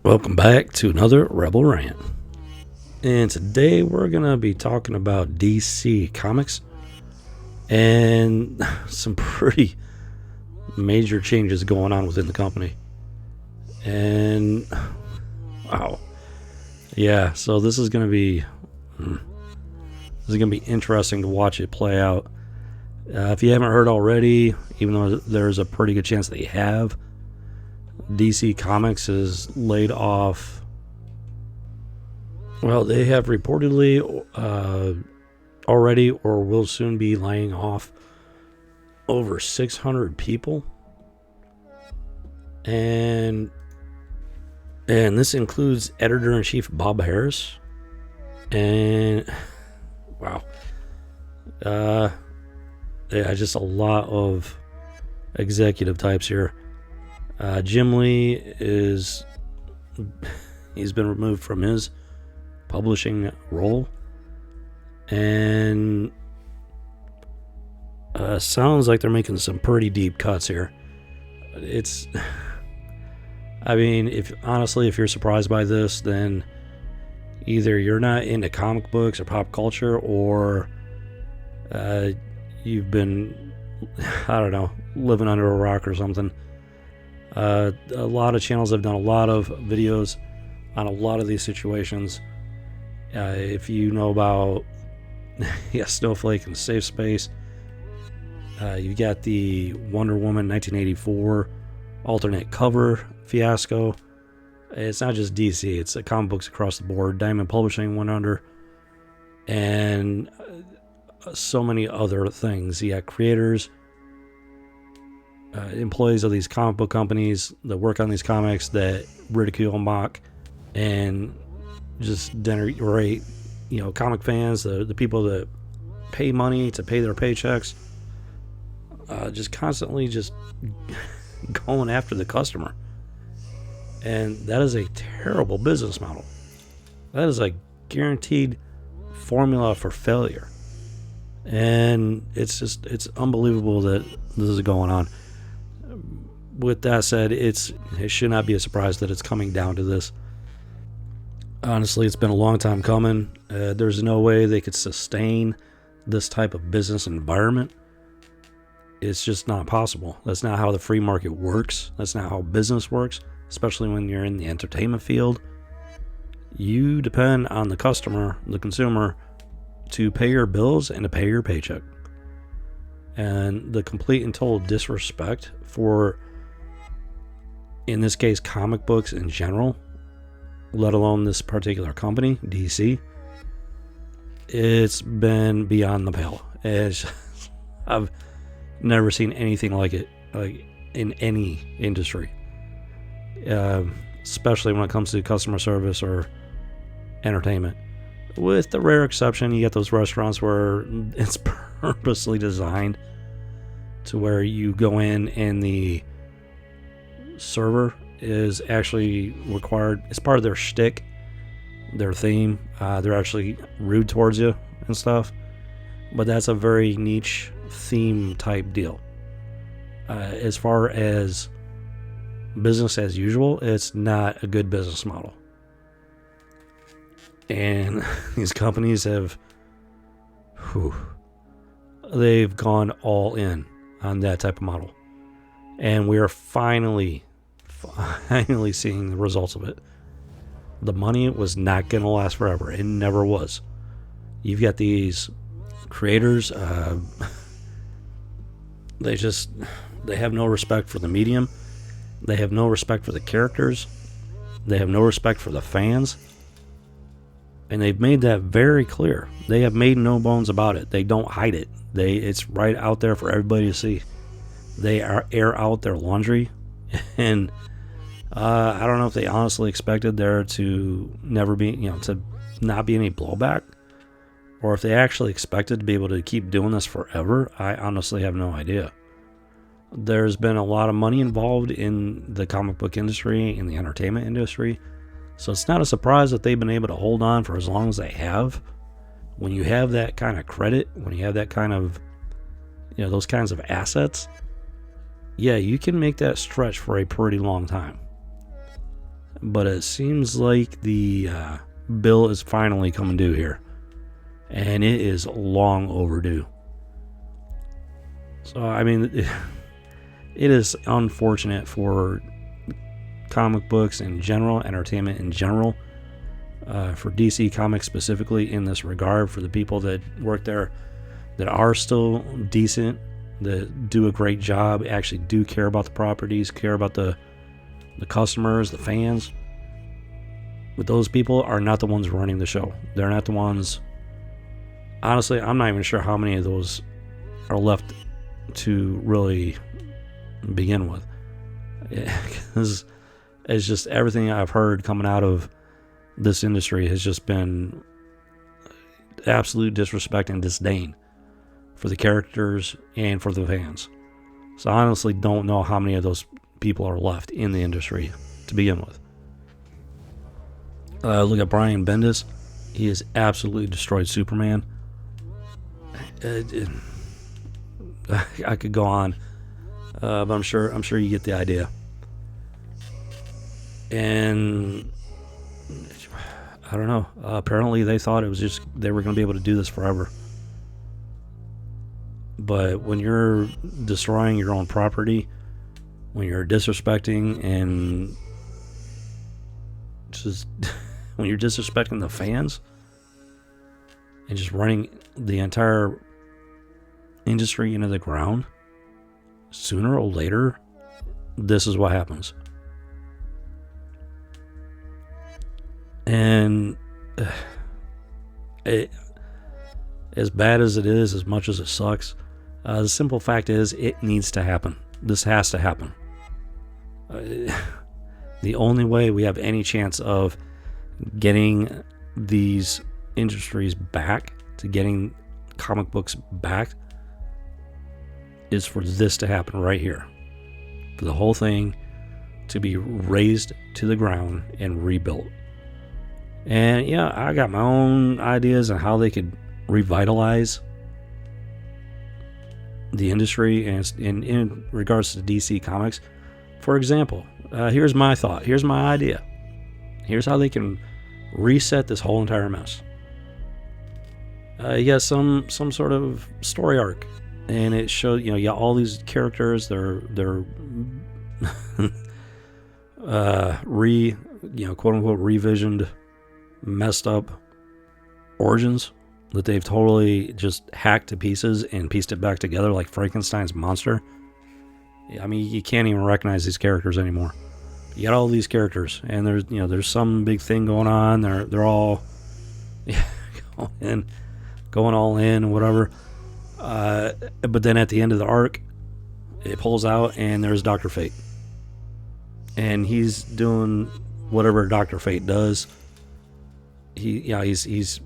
Welcome back to another Rebel Rant. And today we're going to be talking about DC Comics and some pretty major changes going on within the company. And wow. Yeah, so this is going to be interesting to watch it play out. If you haven't heard already, even though there's a pretty good chance that you have, DC Comics has laid off, well, they have reportedly already or will soon be laying off over 600 people. And this includes editor-in-chief Bob Harris. And wow. Yeah, just a lot of executive types here. Jim Lee he's been removed from his publishing role, and sounds like they're making some pretty deep cuts here. I mean, if you're surprised by this, then either you're not into comic books or pop culture, or you've been, I don't know, living under a rock or something. A lot of channels have done a lot of videos on a lot of these situations. If you know about Snowflake and Safe Space, you got the Wonder Woman 1984 alternate cover fiasco. It's not just DC, it's comic books across the board. Diamond Publishing went under, and so many other things. You got creators, employees of these comic book companies that work on these comics that ridicule, mock, and just denigrate, comic fans, the people that pay money to pay their paychecks, just constantly just going after the customer. And that is a terrible business model. That is a guaranteed formula for failure. And it's unbelievable that this is going on. With that said, it should not be a surprise that it's coming down to this. Honestly, it's been a long time coming. There's no way they could sustain this type of business environment. It's just not possible. That's not how the free market works. That's not how business works, especially when you're in the entertainment field. You depend on the customer, the consumer, to pay your bills and to pay your paycheck. And the complete and total disrespect for, in this case, comic books in general, let alone this particular company, DC, it's been beyond the pale. I've never seen anything like it, like in any industry, especially when it comes to customer service or entertainment. With the rare exception, you get those restaurants where it's purposely designed to where you go in and the server is actually required. It's part of their shtick, their theme. They're actually rude towards you and stuff. But that's a very niche theme type deal. As far as business as usual, it's not a good business model. And these companies they've gone all in on that type of model. And we are finally seeing the results of it. The money was not going to last forever. It never was. You've got these creators, they have no respect for the medium. They have no respect for the characters. They have no respect for the fans. And they've made that very clear. They have made no bones about it. They don't hide it. It's right out there for everybody to see. They air out their laundry. And I don't know if they honestly expected there to never be, to not be any blowback, or if they actually expected to be able to keep doing this forever. I honestly have no idea. There's been a lot of money involved in the comic book industry, in the entertainment industry. So it's not a surprise that they've been able to hold on for as long as they have. When you have that kind of credit, when you have that kind of, those kinds of assets, yeah, you can make that stretch for a pretty long time. but it seems like the bill is finally coming due here, and it is long overdue. So, I mean, it is unfortunate for comic books in general, entertainment in general, for DC Comics specifically in this regard, for the people that work there that are still decent, that do a great job, actually do care about the properties, care about the customers, the fans. But those people are not the ones running the show. They're not the ones. Honestly, I'm not even sure how many of those are left to really begin with. Because it's just everything I've heard coming out of this industry has just been absolute disrespect and disdain for the characters and for the fans. So I honestly don't know how many of those people are left in the industry to begin with. Look at Brian Bendis. He has absolutely destroyed Superman. I could go on, but I'm sure you get the idea. And I don't know. Apparently, they thought it was just they were going to be able to do this forever. But when you're destroying your own property, when you're disrespecting and just when you're disrespecting the fans and just running the entire industry into the ground, sooner or later, this is what happens. And as bad as it is, as much as it sucks, the simple fact is it needs to happen. This has to happen. The only way we have any chance of getting these industries back, to getting comic books back, is for this to happen right here. For the whole thing to be razed to the ground and rebuilt. And yeah, I got my own ideas on how they could revitalize the industry and in regards to DC Comics. For example, here's my thought. Here's my idea. Here's how they can reset this whole entire mess. You got some sort of story arc, and it shows, you got all these characters. They're quote unquote revisioned, messed up origins that they've totally just hacked to pieces and pieced it back together like Frankenstein's monster. I mean, you can't even recognize these characters anymore. You got all these characters, and there's some big thing going on. They're all going all in, whatever. But then at the end of the arc, it pulls out, and there's Dr. Fate, and he's doing whatever Dr. Fate does. He's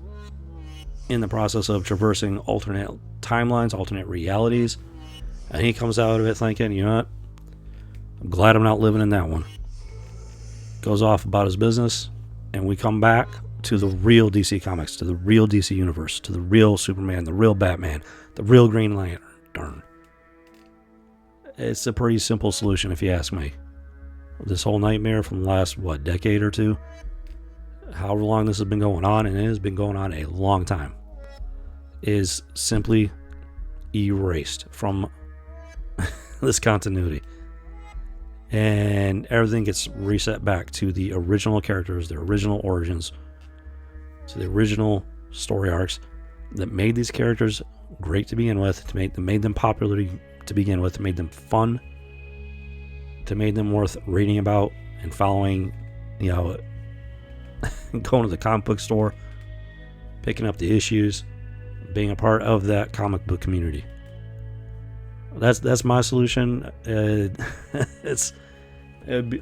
in the process of traversing alternate timelines, alternate realities, and he comes out of it thinking, you know what? I'm glad I'm not living in that one. Goes off about his business, and we come back to the real DC Comics, to the real DC Universe, to the real Superman, the real Batman, the real Green Lantern. It's a pretty simple solution, if you ask me. This whole nightmare from the last, decade or two, however long this has been going on, and it has been going on a long time, is simply erased from this continuity. And everything gets reset back to the original characters, their original origins, to the original story arcs that made these characters great to begin with, that made them popular to begin with, that made them fun, that made them worth reading about and following, going to the comic book store, picking up the issues, being a part of that comic book community. That's my solution. It'd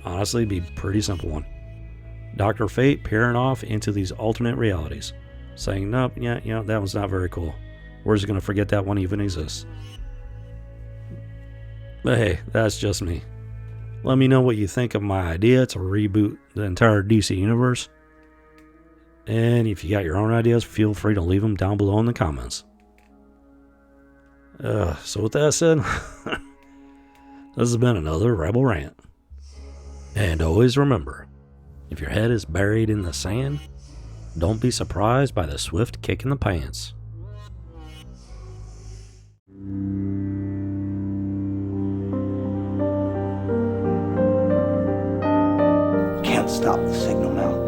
honestly be a pretty simple one. Dr. Fate peering off into these alternate realities, saying, nope, that one's not very cool. We're just going to forget that one even exists. But hey, that's just me. Let me know what you think of my idea to reboot the entire DC universe. And if you got your own ideas, feel free to leave them down below in the comments. So with that said, this has been another Rebel Rant. And always remember, If your head is buried in the sand, don't be surprised by the swift kick in the pants. Can't stop the signal now.